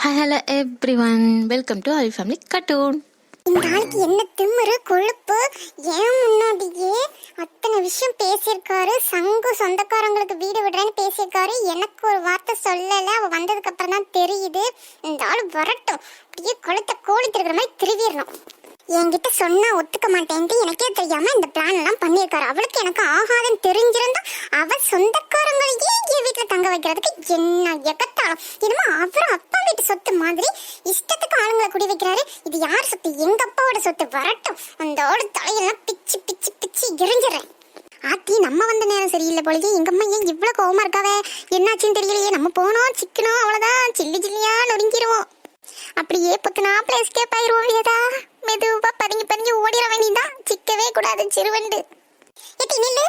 Hello everyone, welcome to all family cartoon. இந்த ஆளுக்கு என்ன திமிரு கொழுப்பு, ஏன் முன்னாடியே அத்தனை விஷயம் பேசியிருக்காரு. சங்கு சொந்தக்காரங்களுக்கு வீடு விடுறேன்னு பேசியிருக்காரு. எனக்கு ஒரு வார்த்தை சொல்லலை. அவ வந்ததுக்கு அப்புறம் தான் தெரியுது. இந்த ஆள் வரட்டும், அப்படியே கொளுத்த கோழி திருக்கிற மாதிரி திருவிடணும். என்கிட்ட சொன்னா ஒத்துக்க மாட்டேன்ட்டு எனக்கே தெரியாம இந்த பிளான் எல்லாம் பண்ணியிருக்காரு. அவளுக்கு எனக்கு ஆகாதுன்னு தெரிஞ்சிருந்தா அவ சொந்தக்காரங்களையே என் வீட்டுல தங்க வைக்கிறதுக்கு என்ன எகத்தாலும். என்னமோ அவர் அப்பா வீட்டு சொத்து மாதிரி இஷ்டத்துக்கு ஆளுங்களை குடி வைக்கிறாரு. இது யார் சொத்து? எங்க அப்பாவோட சொத்து. வரட்டும், அந்த ஆளு தலையெல்லாம் பிச்சு பிச்சு பிச்சு எரிஞ்சிடறேன். ஆத்தி, நம்ம வந்த நேரம் சரியில்லை பொழுது. எங்க அம்மா ஏன் இவ்வளவு கோவமா இருக்காவே? என்னாச்சுன்னு தெரியலையே. நம்ம போனோம், சிக்கணும், அவ்வளவுதான், சில்லி சில்லியா நொறுங்கிடுவோம். அப்படியே பத்துனாப்புல எஸ்கேப் ஆயிருவோம். ஏதா மெதுவா பதுங்கி பதுங்கி ஓடிட வேண்டியதான். சிக்கவே கூடாது சிறுவண்டு. எட்டி நில்லு.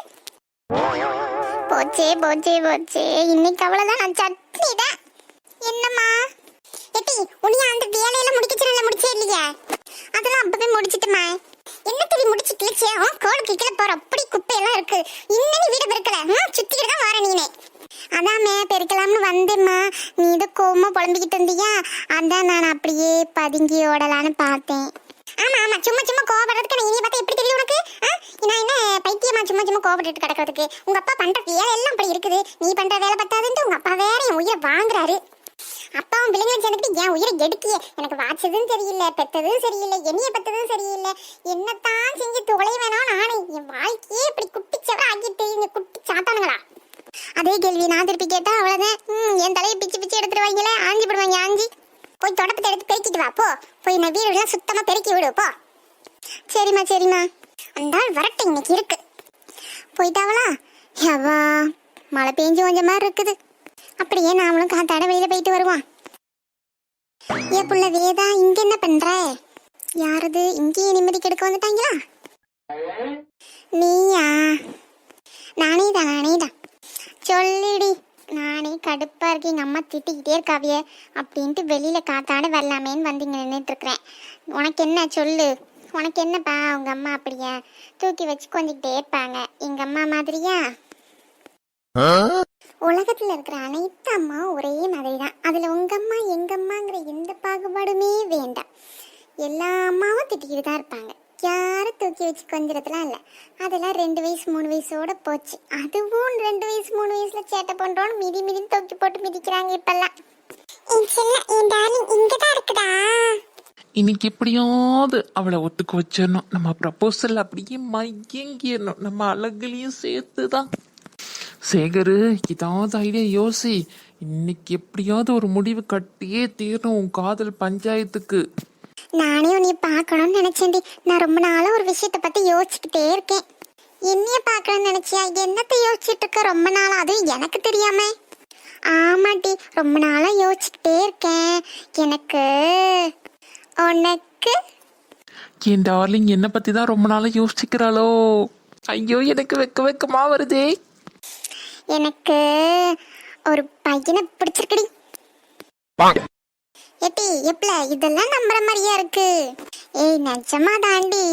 போச்சே போச்சே போச்சே, இன்னைக்கு அவ்வளவுதான், நான் சட்னிதான். என்னம்மா எட்டி, உனியா அந்த வேலையெல்லாம் முடிக்கச்சுல? முடிச்சே இல்லையா? அதெல்லாம் அப்பவே முடிச்சிட்டுமா. என்ன தெரிய முடிச்சு கிழிச்சே? கோளுக்கு கீழே போற அப்படி குப்பையெல்லாம் இருக்கு. இன்னும் நீ வீடு பெருக்கல, சுத்திக்கிட்டு தான் வர நீனே. அதாமே பெருக்கலாம்னு வந்தேம்மா. நீ இது கோவமா புலம்பிக்கிட்டு இருந்தியா, அதான் நான் அப்படியே பதுங்கி ஓடலான்னு பார்த்தேன். ஆமா ஆமா, சும்மா சும்மா கோவப்படுறதுக்கு நான் இனி பார்த்தா எப்படி தெரியும் உனக்கு? நான் என்ன பைத்தியமா சும்மா சும்மா கோவப்பட்டு கிடக்கிறதுக்கு? உங்க அப்பா பண்ற வேலை எல்லாம் அப்படி இருக்குது. நீ பண்ற வேலை பத்தாதுன்ட்டு உங்க அப்பா வேற என் உயிரை வாங்குறாரு. அப்பாவும் பிள்ளைங்களும் சேர்ந்துக்கிட்டு என் உயிரை எடுக்கிய. எனக்கு வாச்சதும் சரியில்லை, பெத்ததும் சரியில்லை, என்னைய பெத்ததும் சரியில்லை. என்னத்தான் செஞ்சு தொலை வேணாம். நானே என் வாழ்க்கையே இப்படி குட்டிச்சவரை ஆக்கிட்டு இந்த குட்டி சாத்தானுங்களா? அதே கேள்வி நான் திருப்பி கேட்டா அவ்வளவுதான். என் தலையை பிச்சு பிச்சு எடுத்துருவாங்களே, ஆஞ்சி போடுவாங்க. ஆஞ்சி போய் தொடப்பத்தை எடுத்து பெருக்கிட்டு வா. போ போய் நான் வீடுலாம் சுத்தமா பெருக்கி விடு. போ. சரிம்மா சரிம்மா. அந்த ஆள் வரட்டு இன்னைக்கு இருக்கு. போயிட்டாவளா? எவ்வா, மழை பெஞ்சு கொஞ்ச மாதிரி இருக்குது. அப்படியே நாமளும் காத்தாட வெளியில போயிட்டு வருவோம். ஏ புள்ள வேதா, இங்க என்ன பண்ற? யாரது இங்கேயே நிம்மதி கெடுக்க வந்துட்டாங்களா? நீயா? நானேதான் சொல்லிடி. நானே கடுப்பா இருக்கு, எங்க அம்மா திட்டிக்கிட்டே இருக்காவிய அப்படின்ட்டு வெளியில காத்தாட வரலாமேன்னு வந்து இங்க நின்றுட்டு இருக்கிறேன். உனக்கு என்ன சொல்லு? உனக்கு என்னப்பா? உங்க அம்மா அப்படியா தூக்கி வச்சு கொஞ்சிக்கிட்டே இருப்பாங்க. எங்க அம்மா மாதிரியா? உலகத்துல இருக்கிற அனைத்து அம்மா ஒரே மாதிரி தான். அதுல உங்க அம்மா எங்க அம்மாங்கிற எந்த பாகுபாடுமே வேண்டாம். எல்லா அம்மாவும் திட்டிக்கிட்டு தான் இருப்பாங்க. யாரும் தூக்கி வச்சு கொஞ்சிடத்துலாம் இல்லை. அதெல்லாம் 2 வயசு 3 வயசோட போச்சு. அதுவும் 2 வயசு 3 வயசுல சேட்டை பண்றோன்னு மிதின்னு தூக்கி போட்டு மிதிக்கிறாங்க இப்பெல்லாம். இங்கதான் இருக்குதா? இன்னைக்கு எப்படியாவது அவளை ஒத்துக்க வச்சிடணும். நம்ம ப்ரப்போசல் அப்படியே மயங்கிடணும், நம்ம அழகுலையும் சேர்த்துதான். சேகரு, ஏதாவது ஐடியா யோசி. இன்னைக்கு எப்படியாவது ஒரு முடிவு கட்டியே தீரணும் உன் காதல் பஞ்சாயத்துக்கு. நானே உன்னைய பார்க்கணும்னு நினைச்சேன்டி. நான் ரொம்ப நாளா ஒரு விஷயத்த பத்தி யோசிச்சுக்கிட்டே இருக்கேன். என்னைய பார்க்கணும்னு நினைச்சியா? என்னத்தை யோசிச்சுட்டு இருக்க ரொம்ப நாளா? அதுவும் எனக்கு தெரியாம? ஆமாட்டி, ரொம்ப நாளா யோசிச்சுக்கிட்டே இருக்கேன். எனக்கு உனக்கு என் டார்லிங் என்னை பத்தி தான் ரொம்ப நாளா யோசிச்சுக்கிறாளோ? ஐயோ, எனக்கு வெக்கமா வருதே. எனக்கு ஒரு பையனை பிடிச்சிருக்குடி. ஏட்டி எப்பல இதெல்லாம் நம்புற மாதிரியா இருக்கு? ஏய் நிஜமா தாண்டி.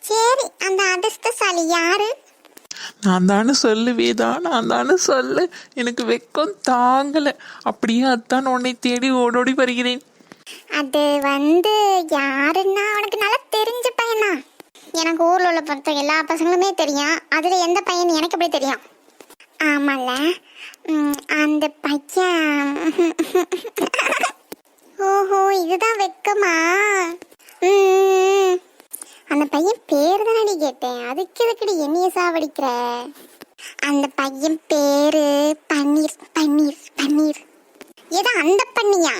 சரி, அந்த அதிர்ஷ்டசாலி யாரு? நான் தானே சொல்லுவேதான், நான் தானே சொல்லு. எனக்கு வெக்கம் தாங்கல. அப்படியே அத்தான் உன்னை தேடி ஓடோடி வருகிறேன். அது யாருன்னா உனக்கு நல்லா தெரிஞ்ச பையனா? எனக்கு ஊர்ல உள்ள பொறுத்த எல்லா பசங்களுமே தெரியும். அதுல எந்த பையன் எனக்கு எப்படி தெரியும்? ஆமால, அந்த பையன். ஓஹோ, இதுதான் வெக்கமா? அந்த பையன் பேர் தானடி கேட்டேன். அதுக்கு எதுக்கடி என்னைய சாவடிக்கிற? அந்த பையன் பேரு பன்னீர். பன்னீர் பன்னீர். ஏதா அந்த பண்ணியா?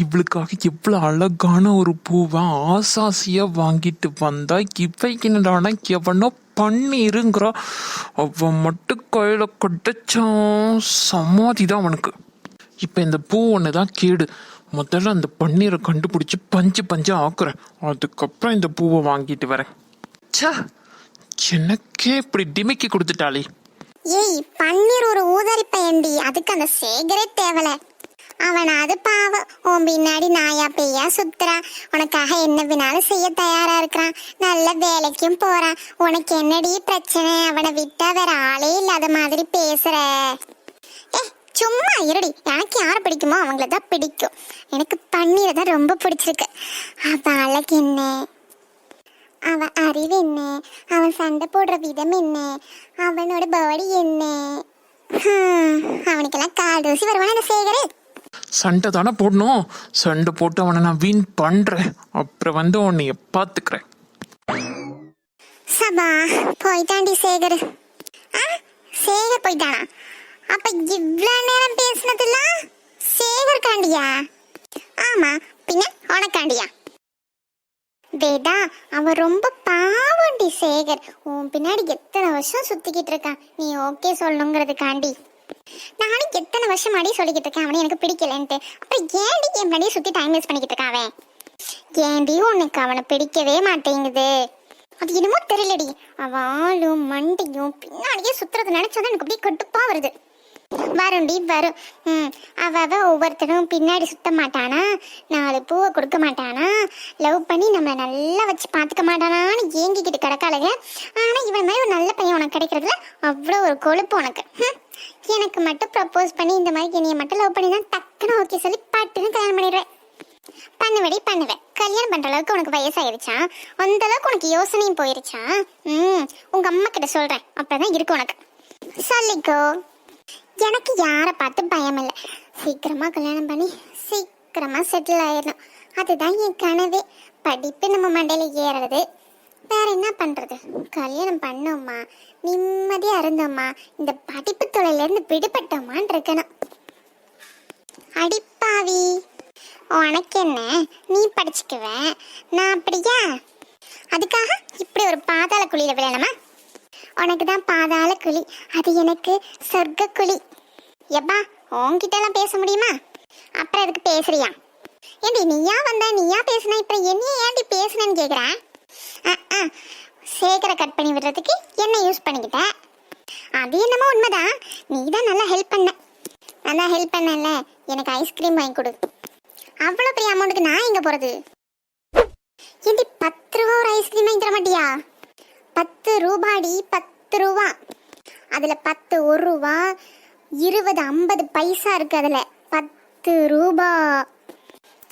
இவளுக்காக எவ்வளவு அழகான ஒரு பூவை ஆசாசியா வாங்கிட்டு வந்தா, இவைக்கு என்னடானா எவனோ பண்ணிருங்கிற. அவன் மட்டும் கையில கட்டச்சான், சமாதிதான் அவனுக்கு. இப்ப இந்த பூ ஒண்ணுதான் கேடு. முதல்ல அந்த பன்னீரை கண்டுபிடிச்சு பஞ்சு ஆக்குறேன். அதுக்கப்புறம் இந்த பூவை வாங்கிட்டு வரேன். எனக்கே இப்படி டிமிக்கி கொடுத்துட்டாளே. ஏய், பன்னீர் ஒரு ஊதாரி பையன்டி. அதுக்கு அந்த சேகரே தேவல. அவன் அது பாவம் உன் பின்னாடி நாயா பேயா சுத்துறான். உனக்காக என்ன வேணாலும் செய்ய தயாரா இருக்கிறான். நல்ல வேலைக்கும் போறான். உனக்கு என்னடி பிரச்சனை? அவனை விட்டா வேற ஆளே இல்லாத மாதிரி பேசுற. சும்மா இருடி, எனக்கு யாரை பிடிக்குமோ அவங்கள தான் பிடிக்கும். எனக்கு பன்னீரை தான் ரொம்ப பிடிச்சிருக்கு. அவன் அழகு என்ன, அவன் அறிவு என்ன, அவன் சண்டை போடுற விதம் என்ன, அவனோட பாடி என்ன, அவனுக்கெல்லாம் கால் தூசி வருவானா இந்த சேகர்? சண்டை தானே போடணும். சண்டை போட்டு அவனை நான் வின் பண்றேன். அப்புறம் வந்து உன்னைய பாத்துக்கிறேன். சபா போயிட்டாண்டி சேகர். சேகர் போயிட்டானா? அப்ப இவ்வளவு நேரம் பேசினதுலாம் சேகர் காண்டியா? ஆமா, பின்ன உனக்காண்டியா? வேதா, அவன் ரொம்ப பாவண்டி சேகர். உன் பின்னாடி எத்தனை வருஷம் சுத்திக்கிட்டு இருக்கான் நீ ஓகே சொல்லணுங்கிறதுக்காண்டி. நானும் எத்தனை வருஷம் மாடி சொல்லிக்கிட்டு இருக்கேன் அவனை எனக்கு பிடிக்கலன்ட்டு. அப்புறம் ஏன்டி என் முன்னாடியே சுத்தி டைம் வேஸ்ட் பண்ணிக்கிட்டு இருக்கான் அவன்? ஏன்டி உனக்கு அவனை பிடிக்கவே மாட்டேங்குது? அது என்னமோ தெரியலடி, அவன் ஆளும் மண்டையும் பின்னாடியே சுத்துறது நினைச்சாதான் எனக்கு அப்படியே கட்டுப்பா வருது. வரும்டி வரும். அவ ஒவ்வொருத்தரும் பின்னாடி சுத்த மாட்டானா, 4 பூவை கொடுக்க மாட்டானா, லவ் பண்ணி நம்மளை நல்லா வச்சு பார்த்துக்க மாட்டானான்னு ஏங்கிக்கிட்டு கிடக்காளுங்க. ஆனால் இவன் மாதிரி ஒரு நல்ல பையன் உனக்கு கிடைக்கிறதுல அவ்வளோ ஒரு கொழுப்பு உனக்கு. எனக்கு மட்டும் ப்ரப்போஸ் பண்ணி இந்த மாதிரி என்னைய மட்டும் லவ் பண்ணி தான் டக்குன்னு ஓகே சொல்லி பட்டுன்னு கல்யாணம் பண்ணிடுவேன். பண்ணுவேன். கல்யாணம் பண்ற அளவுக்கு உனக்கு வயசாயிருச்சா? அந்த அளவுக்கு உனக்கு யோசனையும் போயிருச்சா? உங்க அம்மா கிட்ட சொல்றேன், அப்பதான் இருக்கு உனக்கு. சொல்லிக்கோ. எனக்கு யாரை பார்த்து பயம் இல்லை. சீக்கிரமா கல்யாணம் பண்ணி சீக்கிரமா செட்டில் ஆயிடணும். அதுதான் என் கனவே. படிப்பு நம்ம மண்டையில ஏறது. வேற என்ன பண்றது? கல்யாணம் பண்ணோமா, நிம்மதியா இருந்தோமா, இந்த படிப்பு தொலைல இருந்து விடுபட்டோமான்னு இருக்கணும். அடிப்பாவி, உனக்கு என்ன, நீ படிச்சுக்குவேன், நான் அப்படியா? அதுக்காக இப்படி ஒரு பாதாள குழியில விழணுமா? உனக்கு தான் பாதாள குழி, அது எனக்கு சொர்க்க குழி. எப்பா, உன்கிட்ட எல்லாம் பேச முடியுமா? அப்புறம் எதுக்கு பேசுறியா? ஏண்டி நீயா வந்த, நீயா பேசுன, இப்ப என்னைய ஏண்டி பேசுனேன்னு கேக்குறேன். சேகரை கட் பண்ணி விடுறதுக்கு என்ன யூஸ் பண்ணிக்கிட்ட? அது என்னமோ உண்மைதான், நீ தான் நல்லா ஹெல்ப் பண்ண. நல்லா ஹெல்ப் பண்ணல, எனக்கு ஐஸ்கிரீம் வாங்கி கொடு. அவ்வளோ பெரிய அமௌண்ட்டுக்கு நான் எங்க போறது? ஏண்டி 10 ரூபா ஒரு ஐஸ்கிரீம் வாங்கி தர மாட்டியா? 10 ரூபாடி, 10 ரூபா. அதுல 10 1 ரூபா, 20 50 பைசா இருக்கு. அதுல 10 ரூபா.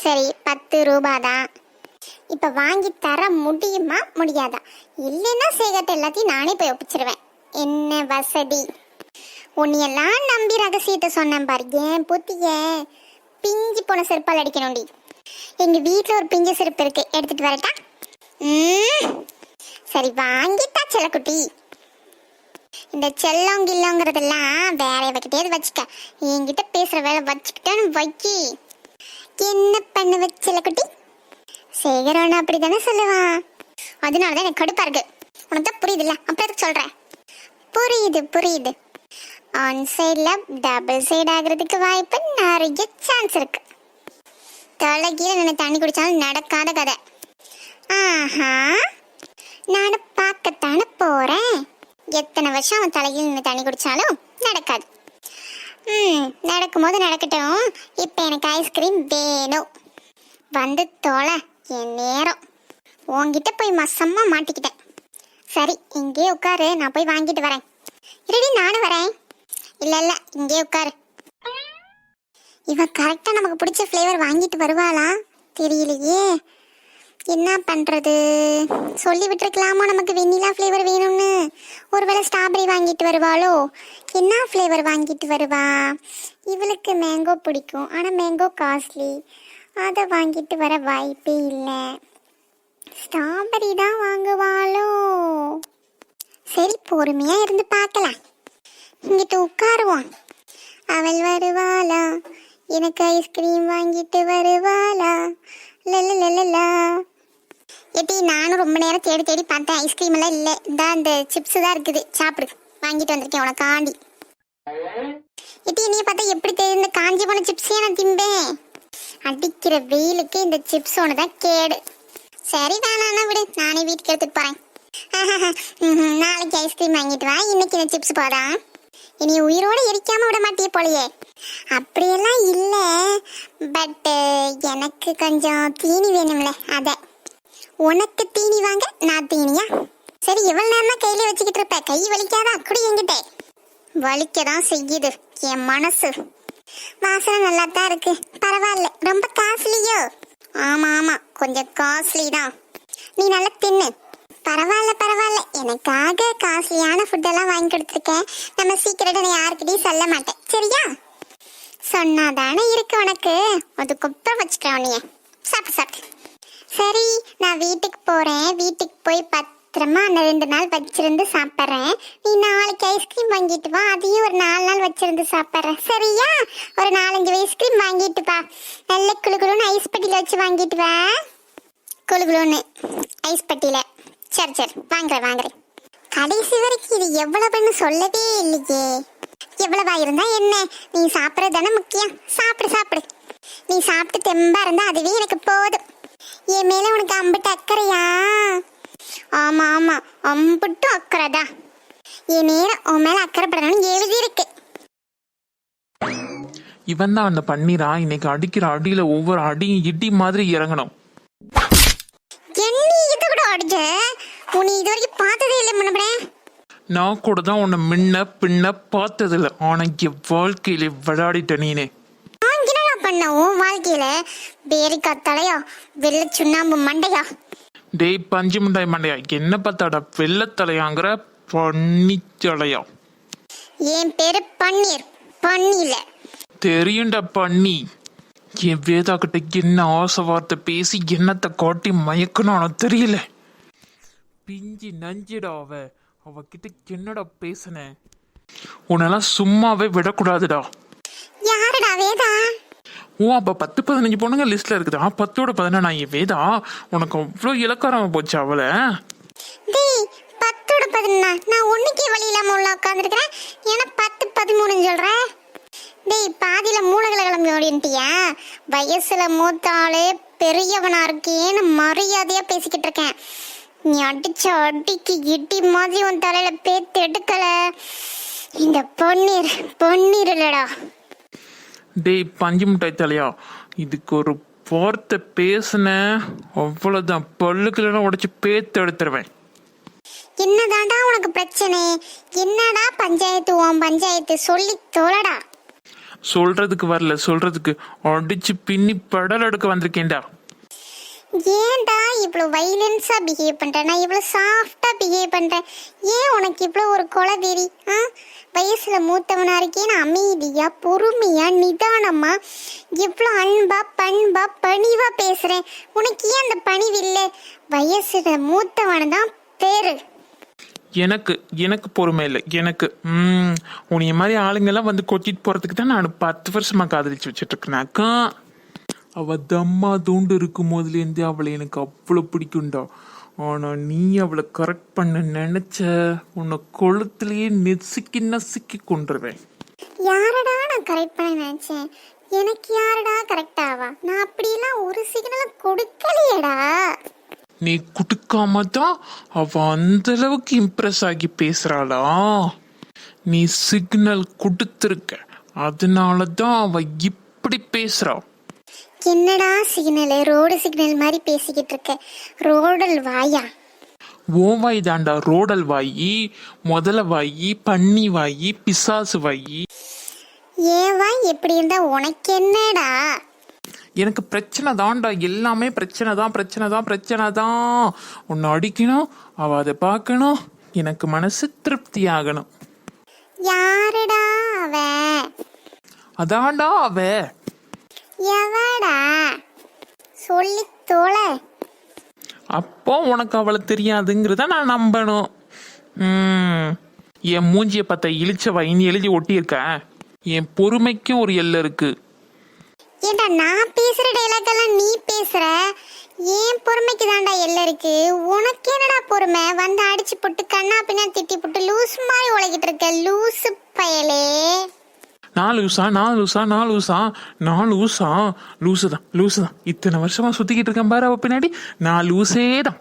சரி, 10 ரூபா தான். இப்ப வாங்கி தர முடியுமா முடியாதா? இல்லைன்னா சேகர்ட்ட எல்லாத்தையும் நானே போய் ஒப்பிச்சிருவேன். என்ன வசதி? உன்னையெல்லாம் நம்பி ரகசியத்தை சொன்னேன் பாரு. ஏன் புத்திய பிஞ்சு போன செருப்பால் அடிக்கணும்டி. எங்க வீட்டுல ஒரு பிஞ்சு செருப்பு இருக்கு, எடுத்துட்டு வரட்டா? சரி, வாங்கிட்டா செல்லக்குட்டி. இந்த செல்லம் கில்லங்கிறதெல்லாம் வேற வைக்கிட்டே வச்சுக்க. என்கிட்ட பேசுற வேலை வச்சுக்கிட்டான்னு வைக்கி. என்ன பண்ணுவ செல்லக்குட்டி? சேகரன் அப்படித்தானே சொல்லுவான். அதனாலதான் எனக்கு கடுப்பா இருக்கு. உனக்கு தான் புரியுதுல்ல, அப்புறம் எதுக்கு சொல்றேன்? புரியுது. ஆன் சைட்ல டபுள் சைடு ஆகிறதுக்கு வாய்ப்பு நிறைய சான்ஸ் இருக்கு. தலைகீழ நின்று தண்ணி குடிச்சாலும் நடக்காத கதை. ஆஹா, நானும் பார்க்கத்தானே போறேன். எத்தனை வருஷம் அவன் தலைகீழ நின்று தண்ணி குடிச்சாலும் நடக்காது. நடக்கும்போது நடக்கட்டும். இப்ப எனக்கு ஐஸ்கிரீம் வேணும். வந்து தொலை, என் நேரம். உன்கிட்ட போய் மசமா மாட்டிக்கிட்டேன். சரி, இங்கே உட்காரு, நான் போய் வாங்கிட்டு வரேன். ரெடி, நானும் வரேன். இல்ல இங்கே உட்காரு. இவ கரெக்டா நமக்கு பிடிச்ச ஃப்ளேவர் வாங்கிட்டு வருவாளா தெரியலையே. என்ன பண்றது? சொல்லி விட்டுருக்கலாமோ நமக்கு வெண்ணிலா ஃப்ளேவர் வேணும்னு. ஒருவேளை ஸ்ட்ராபெரி வாங்கிட்டு வருவாளோ? என்ன ஃப்ளேவர் வாங்கிட்டு வருவா? இவளுக்கு மேங்கோ பிடிக்கும், ஆனா மேங்கோ காஸ்ட்லி. அதை வாங்கிட்டு வர வாய்ப்பே இல்லை. ஸ்ட்ராபெரி தான் வாங்குவாளோ? சரி, பொறுமையா இருந்து பார்க்கலாம். இங்கிட்டு உட்காருவோம். அவள் வருவாளா, எனக்கு ஐஸ்கிரீம் வாங்கிட்டு வருவாளா? லலலலலா. ஏட்டி, நானும் ரொம்ப நேரம் தேடி பார்த்தேன். ஐஸ்கிரீம் எல்லாம் இல்லை. இந்த அந்த சிப்ஸ் தான் இருக்குது, சாப்பிடு. வாங்கிட்டு வந்திருக்கேன் உனக்காண்டி. ஏட்டி, நீ பார்த்தா எப்படி தெரியும்? இந்த காஞ்சி போன சிப்ஸே நான் திம்பேன். அடிக்கிற வெயிலுக்கு இந்த சிப்ஸ் ஒன்று தான் கேடு. சரி, வேணான்னா விடு, நானே வீட்டுக்கு எடுத்துட்டு போறேன். நாளைக்கு ஐஸ்கிரீம் வாங்கிட்டு வா, இன்னைக்கு இந்த சிப்ஸ் போதா. இனி உயிரோட எரிக்காம விட மாட்டியே போலையே. அப்படியெல்லாம் இல்லை, பட் எனக்கு கொஞ்சம் தீனி வேணும்ல, அத. உனக்கு தீனி வாங்க நான் தீனியா? சரி, எவ்வளவு நேரம் தான் கையில வச்சுக்கிட்டு இருப்ப? கை வலிக்காதா? குடி என்கிட்ட. வலிக்கதான் செய்யுது என் மனசு. வாசனை நல்லா தான் இருக்கு, பரவாயில்ல. ரொம்ப காஸ்ட்லியோ? ஆமா ஆமா, கொஞ்சம் காஸ்ட்லி தான். நீ நல்லா தின்னு. பரவாயில்ல பரவாயில்ல, எனக்காக காஸ்ட்லியான ஃபுட்டெல்லாம் வாங்கி கொடுத்துருக்கேன். நம்ம சீக்கிரட்டை நான் யாருக்கிட்டையும் சொல்ல மாட்டேன், சரியா? சொன்னாதானே இருக்கு உனக்கு, அதுக்கப்புறம் வச்சுக்கிறேன் நீ. சாப்பிட்டு சாப்பிட்டு. சரி, நான் வீட்டுக்கு போறேன். வீட்டுக்கு போய் பத்திரமா அந்த 2 நாள் வச்சிருந்து சாப்பிட்றேன். நீ நாளைக்கு ஐஸ்கிரீம் வாங்கிட்டு வா, அதையும் ஒரு 4 நாள் வச்சிருந்து சாப்பிட்றேன், சரியா? ஒரு 4-5 ஐஸ்கிரீம் வாங்கிட்டு வா. நல்ல குளுகுளுன்னு ஐஸ் பெட்டியில வச்சு வாங்கிட்டு வா. குளுகுளுன்னு ஐஸ் பெட்டியில. சரி சரி, வாங்குறேன். கடைசி வரைக்கும் இது எவ்வளவுன்னு சொல்லவே இல்லையே. எவ்வளவா இருந்தா என்ன, நீ சாப்பிட்றது தானே முக்கியம். சாப்பிடு. நீ சாப்பிட்டு தெம்பா இருந்தா அதுவே எனக்கு போதும். என் மேல உனக்கு அம்பிட்டு அக்கறையா? ஆமா ஆமா, அம்பிட்டு அக்கறைதா. என் நேரம் உன் மேல அக்கறைப்படணும்னு எழுதி இருக்கு. இவன் தான் அந்த பன்னீரா? இன்னைக்கு அடிக்கிற அடியில ஒவ்வொரு அடியும் இடி மாதிரி இறங்கணும். என்ன இது கூட அடிச்ச? உன்னை இது வரைக்கும் பார்த்ததே இல்லை முன்னே. நான் கூட தான் உன்னை முன்ன பின்ன பார்த்ததில்ல, ஆனா என் வாழ்க்கையில விளையாடிட்ட நீனே. என்னடா பண்ண உன் வாழ்க்கையில? பேரிக்கா தலையா, வெள்ளை சுண்ணாம்பு மண்டையா? டேய் பஞ்சு முண்டாய் மண்டையா, என்ன பார்த்தாடா வெள்ளத்தலையாங்கிற பன்னித்தலையா? என் பேரு பன்னீர், பன்னில. தெரியுண்டா பண்ணி. என் வேதா கிட்ட என்ன ஆசை வார்த்தை பேசி என்னத்தை காட்டி மயக்கணும் தெரியல. பிஞ்சி நஞ்சிடா அவகிட்ட என்னடா பேசுன? உன்னெல்லாம் சும்மாவே விடக்கூடாதுடா. யாருடா வேதா? ஓ, அப்ப 10-15 பொண்ணுங்க லிஸ்ட்ல இருக்குதா? 10ஓட 11 வேதா, உனக்கு அவ்வளோ இலக்காரமா போச்சு அவளை. டேய், 10ஓட 11 நான் ஒண்ணுக்கே வழி இல்லாம உள்ள உட்காந்துருக்கிறேன். ஏன்னா 10-13 சொல்றேன். டேய், பாதியில மூளைகளை கிளம்பி ஓடிட்டியா? வயசுல மூத்தாலே பெரியவனா இருக்கேன்னு மரியாதையா பேசிக்கிட்டு இருக்கேன். நீ அடிச்ச அடிக்கு இடி மாதிரி உன் தலையில பேத்து எடுக்கல. இந்த பொன்னீர் இல்லடா. டேய் பஞ்சு மிட்டாய் தலையா, இதுக்கு ஒரு வார்த்தை பேசுன அவ்வளவுதான், பல்லுக்குலாம் உடைச்சு பேத்து எடுத்துருவேன். என்னதாண்டா உனக்கு பிரச்சனை? என்னடா பஞ்சாயத்து உன் பஞ்சாயத்து? சொல்லி தோலடா. சொல்றதுக்கு வரல, சொல்றதுக்கு அடிச்சு பின்னி படல் எடுக்க வந்திருக்கேன்டா. ஏன்டா இவ்வளோ வைலன்ஸா பிஹேவ் பண்ற? நான் இவ்வளோ சாஃப்டா பிஹேவ் பண்றேன். ஏன் உனக்கு இவ்வளோ ஒரு கொலவெறி? வயசுல மூத்தவனா இருக்கேன்னு அமைதியா பொறுமையா நிதானமா இவ்வளோ அன்பா பண்பா பணிவா பேசுறேன். உனக்கு ஏன் அந்த பணிவு இல்லை? வயசுல மூத்தவன் தான் பேரு. எனக்கு பொறுமை இல்லை. எனக்கு உன்னைய மாதிரி ஆளுங்கெல்லாம் வந்து கொட்டிட்டு போறதுக்கு தான் நான் 10 வருஷமா காதலிச்சு வச்சுட்டு இருக்கேனாக்கா. அவ தம்மா தூண்டு இருக்கும் போதுலேருந்தே அவளை எனக்கு அவ்வளோ பிடிக்கும்டா. ஆனா நீ அவளை கரெக்ட் பண்ண நினைச்ச, உன்னை கொளுத்துலயே நெசுக்கி கொண்டுருவேன். யாரடா நான் கரெக்ட் பண்ண நினைச்சேன்? எனக்கு யாரடா கரெக்ட் ஆவா? நான் அப்படியெல்லாம் ஒரு சிக்னலும் கொடுக்கலையடா. நீ குடுக்காம தான் அவ அந்த அளவுக்கு இம்ப்ரெஸ் ஆகி பேசுறாளா? நீ சிக்னல் கொடுத்துருக்க, அதனாலதான் அவ இப்படி பேசுறா. என்னடா சிக்னல்? ரோடு சிக்னல் மாதிரி பேசிக்கிட்டு இருக்க. ரோடல் வாயா? ஓ வாய் தாண்டா ரோடல் வாயி, முதல வாயி, பன்னி வாயி, பிசாசு வாயி. ஏன் வாய் எப்படி இருந்தா உனக்கு என்னடா? எனக்கு பிரச்சனை தான்டா, எல்லாமே பிரச்சனை தான். உன்னை அடிக்கணும், அவ அதை பார்க்கணும், எனக்கு மனசு திருப்தி ஆகணும். யாருடா அவ? அதான்டா அவ. எவடா? சொல்லி தோல. அப்போ உனக்கு அவளை தெரியாதுங்கிறத நான் நம்பணும். என் மூஞ்சிய பார்த்த இழிச்ச வைனி எழுதி ஒட்டியிருக்க. என் பொறுமைக்கும் ஒரு எல்லை இருக்கு. ஏண்டா நான் பேசுற டைலாக் எல்லாம் நீ பேசுற? ஏன் பொறுமைக்கு தாண்டா எல்லை இருக்கு. உனக்கு என்னடா பொறுமை? வந்து அடிச்சு போட்டு கண்ணா பின்னா திட்டி போட்டு லூஸ் மாதிரி உலகிட்டு இருக்க. லூசு பயலே. நான் லூசுதான். இத்தனை வருஷமா சுத்திக்கிட்டு இருக்கேன் பாரு அவ பின்னாடி. நான் லூசே தான்.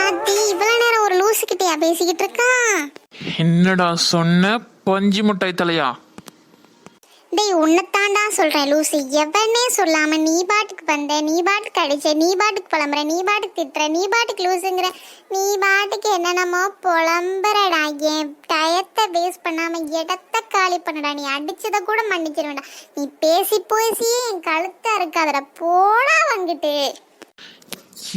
அது இவ்வளவு நேரம் ஒரு லூசு கிட்டயா பேசிக்கிட்டு இருக்கா? என்னடா சொன்ன பஞ்சு முட்டாய் தலையா? டேய் உன்னைத்தாண்டா சொல்றேன் லூசு. எவனே சொல்லாம நீ பாட்டுக்கு வந்த, நீ பாட்டுக்கு அடிச்ச, நீ பாட்டுக்கு புலம்புற, நீ பாட்டுக்கு திட்டுற, நீ பாட்டுக்கு லூசுங்கிற, நீ பாட்டுக்கு என்னென்னமோ புலம்புறடா. என் டயத்தை வேஸ்ட் பண்ணாம இடத்த காலி பண்ணடா. நீ அடிச்சதை கூட மன்னிச்சிருவேண்டா. நீ பேசி பேசியே என் கழுத்தா இருக்காதடா. போடா வாங்கிட்டு.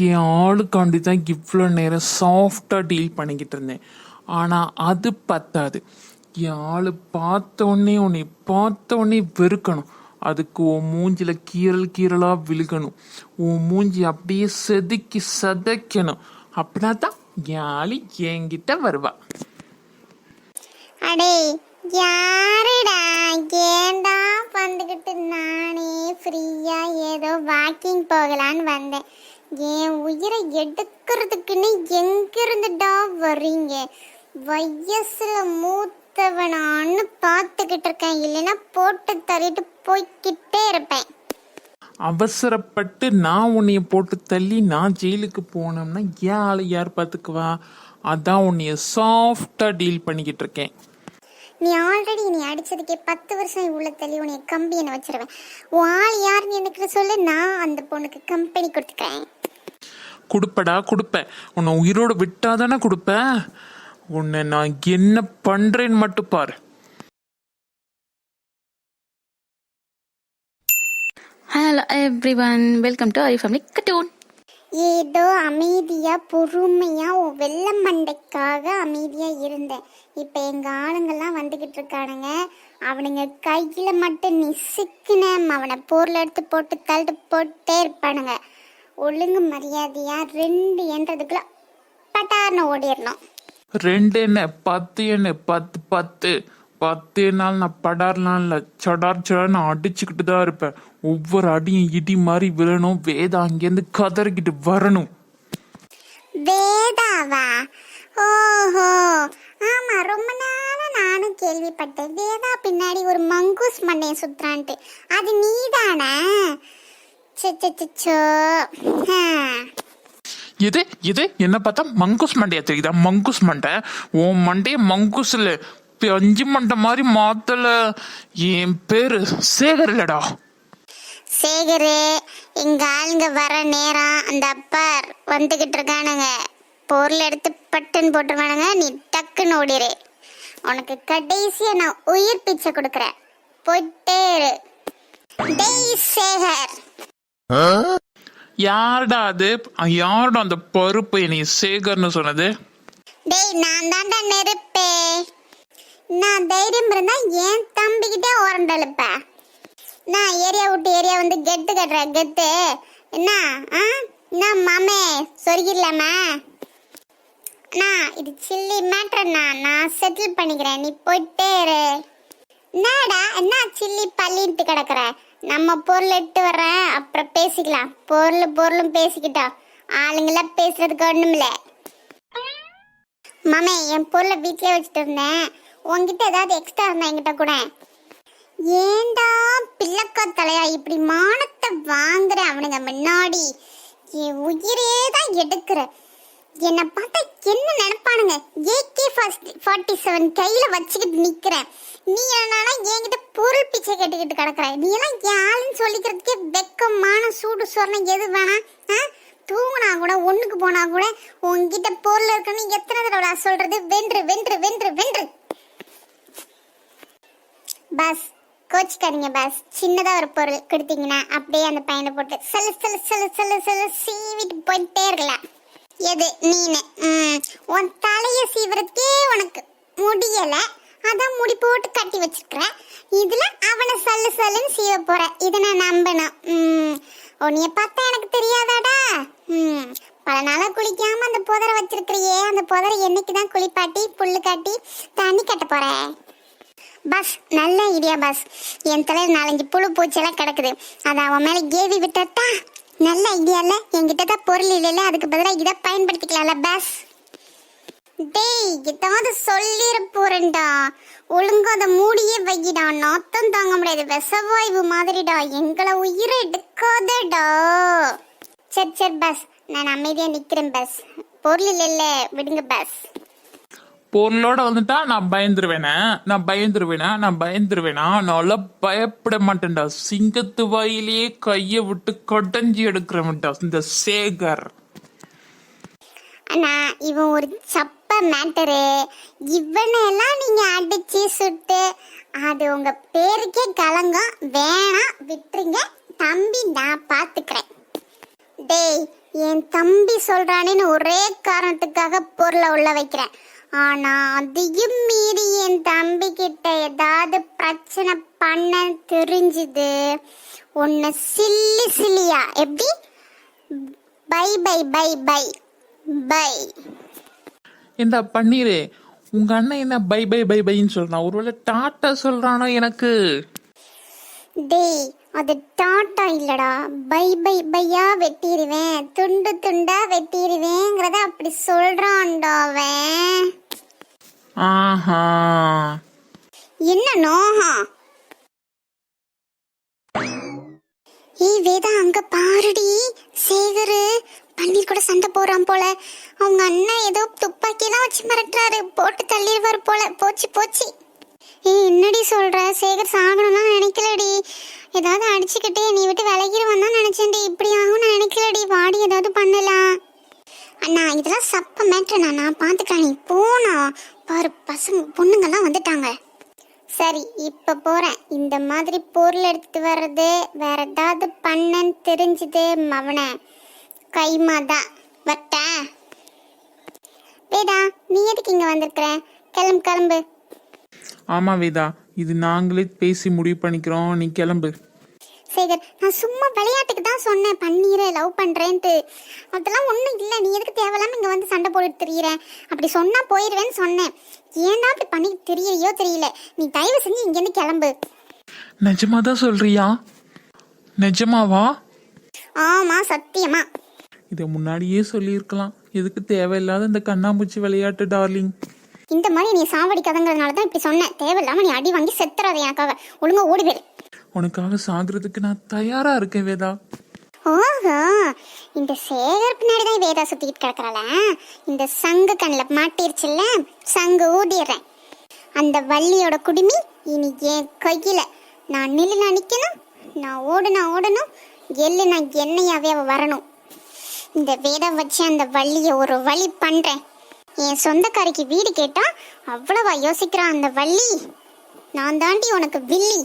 என் ஆளுக்காண்டி தான் இவ்வளோ நேரம் சாஃப்டாக டீல் பண்ணிக்கிட்டு இருந்தேன். ஆனால் அது பத்தாது. என் ஆள் பார்த்தோன்னே உன்னை பார்த்தோன்னே வெறுக்கணும். அதுக்கு உன் மூஞ்சில கீரலாக விழுகணும். உன் மூஞ்சி அப்படியே செதுக்கி சதைக்கணும். அப்படின்னா தான் என் ஆள் என்கிட்ட வருவா. அடே யாருடா ஏண்டா வந்துக்கிட்டு? நானே ஃப்ரீயா ஏதோ வாக்கிங் போகலான்னு வந்தேன். என் உயிரை எடுக்கிறதுக்குன்னு எங்கிருந்துடா வர்றீங்க? வயசுல மூத்தவனான்னு பார்த்துக்கிட்டு இருக்கேன். இல்லைன்னா போட்டு தள்ளிட்டு போய்கிட்டே இருப்பேன். அவசரப்பட்டு நான் உன்னைய போட்டு தள்ளி நான் ஜெயிலுக்கு போனோம்னா என் ஆளை யார் பார்த்துக்குவா? அதான் உன்னைய சாஃப்டாக டீல் பண்ணிக்கிட்டு இருக்கேன். நீ ஆல்ரெடி நீ அடிச்சதுக்கே 10 வருஷம் உள்ள தள்ளி உன்னை கம்பி என்ன வச்சிருவேன். உன் ஆள் யாருன்னு எனக்கு சொல்லு. நான் அந்த பொண்ணுக்கு கம்பெனி கொடுத்துக்கிறேன். கொடுப்படா கொடுப்பேன். உன்னை உயிரோடு விட்டாதானே கொடுப்பேன். உன்னை நான் என்ன பண்றேன்னு மட்டும் பாரு. Hello everyone, welcome to aari family cartoon. ஏதோ அமைதியா பொறுமையா உன் வெள்ளை மண்டைக்காக அமைதியா இருந்தேன். இப்ப எங்க ஆளுங்கெல்லாம் வந்துகிட்டு இருக்கானுங்க. அவனுங்க கையில மட்டும் நீ சிக்கின அவனை பொருள் எடுத்து போட்டு தள்ளிட்டு போட்டே இருப்பானுங்க. ஒழுங்கு மரியாதையா 2 என்றதுக்குள்ள பட்டார்னு ஓடிடணும். 2 என்ன 10 என்ன 10 நாள் நான் படார்லாம் இல்லை, சடார் நான் அடிச்சுக்கிட்டு தான் இருப்பேன். ஒவ்வொரு அடியும் இடி மாதிரி விழணும். வேதா அங்கேருந்து கதறிக்கிட்டு வரணும். வேதாவா? ஓஹோ ஆமா, ரொம்ப நாளா நானும் கேள்விப்பட்டேன். வேதா பின்னாடி ஒரு மங்கூஸ் மண்டையை சுத்துறான்ட்டு. அது நீதானே? இது என்ன பார்த்தா மங்கூஸ் மண்டையா தெரியுதா? மங்கூஸ் மண்டை உன் மண்டைய மங்கூஸ்ல 5 மண்டை மாதிரி மாத்தல. என் பேரு சேகர் இல்லடா. சேகரு, எங்க ஆளுங்க வர நேரம் அந்த அப்பர் வந்துகிட்டு இருக்கானுங்க. பொருள் எடுத்து பட்டுன்னு போட்டுருவானுங்க. நீ டக்குன்னு ஓடிரு. உனக்கு கடைசியா நான் உயிர் பிச்சை கொடுக்குறேன். போயிட்டே இரு. டேய் சேகர். யாருடா அது? யாருடா அந்த பருப்பு நீ சேகர்னு சொன்னது? டேய் நான் தாண்டா நெருப்பே. நான் தைரியம் இருந்தா என் தம்பிக்கிட்டே ஓரண்டழுப்ப. நான் ஏரியா விட்டு ஏரியா வந்து கெட்டு கட்டுறேன். கெத்து என்ன? என்ன மாமே சொருகிடலாமா? இது சில்லி மேட்ரண்ணா. நான் செட்டில் பண்ணிக்கிறேன். நீ போயிட்டே இரு. என்னடா என்ன சில்லி பள்ளிட்டு கிடக்குற? நம்ம பொருள் எடுத்து வர்றேன், அப்புறம் பேசிக்கலாம். பொருளும் பேசிக்கிட்டோம். ஆளுங்களாம் பேசுறதுக்கு ஒண்ணும் இல்லை. மாமே என் பொருளை வீட்லயே வச்சுட்டு இருந்தேன். உங்ககிட்ட ஏதாவது எக்ஸ்ட்ரா இருந்தா என்கிட்ட கூட. ஏண்டா பிள்ளக்கா தலையா இப்படி மானத்தை வாங்குற? அவனுங்க முன்னாடி என் உயிரே தான் எடுக்கிற. என்னை பார்த்தா என்ன நினைப்பானுங்க? AK-47 கையில வச்சுக்கிட்டு நிக்கிறேன். நீ என்னன்னா என்கிட்ட பொருள் பிச்சை கேட்டுக்கிட்டு கிடக்குற. நீ எல்லாம் யாருன்னு சொல்லிக்கிறதுக்கே வெக்கமான சூடு சொரணம் எது வேணாம். தூங்கினா கூட ஒண்ணுக்கு போனா கூட உங்ககிட்ட பொருள் இருக்குன்னு எத்தனை தடவை சொல்றது? வென்று வென்று வென்று வென்று. பஸ் கோச்சிக்காதீங்க பஸ். சின்னதா ஒரு பொருள் கொடுத்தீங்கன்னா அப்படியே அந்த பையனை போட்டு cell cell cell cell cell சீவிட்டு போயிட்டே இருக்கலாம். எது நீனு? உன் தலைய சீவுறதுக்கே உனக்கு முடியல. அதான் முடி போட்டு கட்டி வச்சிருக்கிற. இதுல அவனை சல்லு சல்லுன்னு சீவ போற. இதை நான் நம்பணும். உன்னைய பார்த்தா எனக்கு தெரியாதாடா? பல நாளா குளிக்காம அந்த புதரை வச்சிருக்கிறியே, அந்த புதரை என்னைக்குதான் குளிப்பாட்டி புல்லு காட்டி தண்ணி கட்ட போற? பஸ் நல்ல ஐடியா பஸ். என் தலையில் 4-5 புழு பூச்செல்லாம் கிடக்குது. அதை அவன் மேல ஏவி விட்டா நல்ல ஐடியா இல்ல? என்கிட்ட தான் பொருள் இல்லைல்ல, அதுக்கு பதிலாக இதை பயன்படுத்திக்கலாம்ல பஸ். டேய் ஏதாவது சொல்லிட போறேன்டா. ஒழுங்கா அதை மூடியே வைடா. நாத்தம் தாங்க முடியாது. விஷவாய்வு மாதிரிடா. எங்களை உயிரை எடுக்காதடா. சரி பஸ், நான் அமைதியா நிக்கிறேன் பஸ். பொருள் இல்லைல்ல, விடுங்க பஸ். பொருளோட வந்துட்டா நான் பயந்துருவேனா நல்லா பயப்பட மாட்டேன்டா. சிங்கத்து வாயிலேயே கைய விட்டு கடைஞ்சி எடுக்கிறவன்டா இந்த சேகர். அண்ணா இவன் ஒரு சப்ப மேட்டரு. இவனெல்லாம் நீங்க அடிச்சு சுட்டு அது உங்க பேருக்கே கலங்கம். வேணாம் விட்டுருங்க தம்பி, நான் பாத்துக்கிறேன். டேய், என் தம்பி சொல்றானேன்னு ஒரே காரணத்துக்காக பொருளை உள்ள வைக்கிறேன். ஆனா அதையும் மீறி என் தம்பி கிட்ட ஏதாவது பிரச்சனை பண்ண தெரிஞ்சுது உன்னை சில்லியா எப்படி bye bye bye bye bye. இந்த பன்னீரு, உங்க அண்ணன் என்ன பை பை பை பைன்னு சொல்றான்? ஒருவேளை டாட்டா சொல்றானோ எனக்கு? டேய், அது டாட்டா இல்லடா, பை பை பையா வெட்டிடுவேன், துண்டு துண்டா வெட்டிடுவேங்கிறத அப்படி சொல்றான்டா அவன். ஆஹா, என்ன நோஹா? ஏய் வேதா, அங்க பாருடி, சேகரு பன்னீர் கூட சண்டை போறான் போல. அவங்க அண்ணன் ஏதோ துப்பாக்கியெல்லாம் வச்சு மிரட்டுறாரு, போட்டு தள்ளிடுவார் போல. போச்சு. ஏய் என்னடி சொல்ற? சேகர் சாகணும்னா நினைக்கலடி. ஏதாவது அடிச்சுக்கிட்டு நீ விட்டு விலகிடுவான் தான் நினைச்சேன்டி. இப்படி ஆகும் நான் நினைக்கலடி. வாடி ஏதாவது பண்ணலாம். அண்ணா இதெல்லாம் சப்ப மேட்ருண்ணா, நான் பாத்துக்கிறேன், நீ போனா பாரு. பசங்க பொண்ணுங்கெல்லாம் வந்துட்டாங்க. சரி இப்ப போறேன். இந்த மாதிரி பொருள் எடுத்துட்டு வர்றது வேற ஏதாவது பண்ணன்னு தெரிஞ்சுது மவன கைமாதான் வட்ட. வேதா, நீ எதுக்கு இங்க வந்திருக்கிற? கிளம்பு. ஆமா வேதா, இது நாங்களே பேசி முடிவு பண்ணிக்கிறோம், நீ கிளம்பு. சேகர், நான் சும்மா விளையாட்டுக்கு தான் சொன்னேன் பன்னீரை லவ் பண்றேன்ட்டு. அதெல்லாம் ஒண்ணும் இல்லை. நீ எதுக்கு தேவையில்லாம இங்க வந்து சண்டை போட்டுட்டு திரியிற? அப்படி சொன்னா போயிடுவேன்னு சொன்னேன். ஏன்டா அப்படி பண்ணி தெரியலையோ தெரியல. நீ தயவு செஞ்சு இங்க இருந்து கிளம்பு. நிஜமாதான் சொல்றியா? நிஜமாவா? ஆமா சத்தியமா. இதை முன்னாடியே சொல்லியிருக்கலாம். எதுக்கு தேவையில்லாத இந்த கண்ணாமூச்சி விளையாட்டு டார்லிங்? இந்த மாதிரி நீ சாவடிக்காதங்கிறதுனால தான் இப்படி சொன்னேன். தேவையில்லாம நீ அடி வாங்கி செத்துறாத எனக்காக. ஒழுங்கா ஓடிவேறு. உனக்காக சாகிறதுக்கு நான் தயாரா இருக்கேன் வேதா. ஓஹோ, இந்த சேகர் பின்னாடிதான் வேதா சுத்திக்கிட்டு கிடக்குறாள. இந்த சங்கு கண்ணில் மாட்டிருச்சுல்ல, சங்கு ஊதிடுறேன். அந்த வள்ளியோட குடுமி இனி என் கையில. நான் நில்லுனா நிக்கணும், நான் ஓடணும், எள்ளுனா என்னையாவே அவ வரணும். இந்த வேதா வச்சு அந்த வள்ளிய ஒரு வழி பண்றேன். என் சொந்தக்காரிக்கு வீடு கேட்டா அவ்வளவா யோசிக்கிறான் அந்த வள்ளி. நான் தாண்டி உனக்கு வில்லி.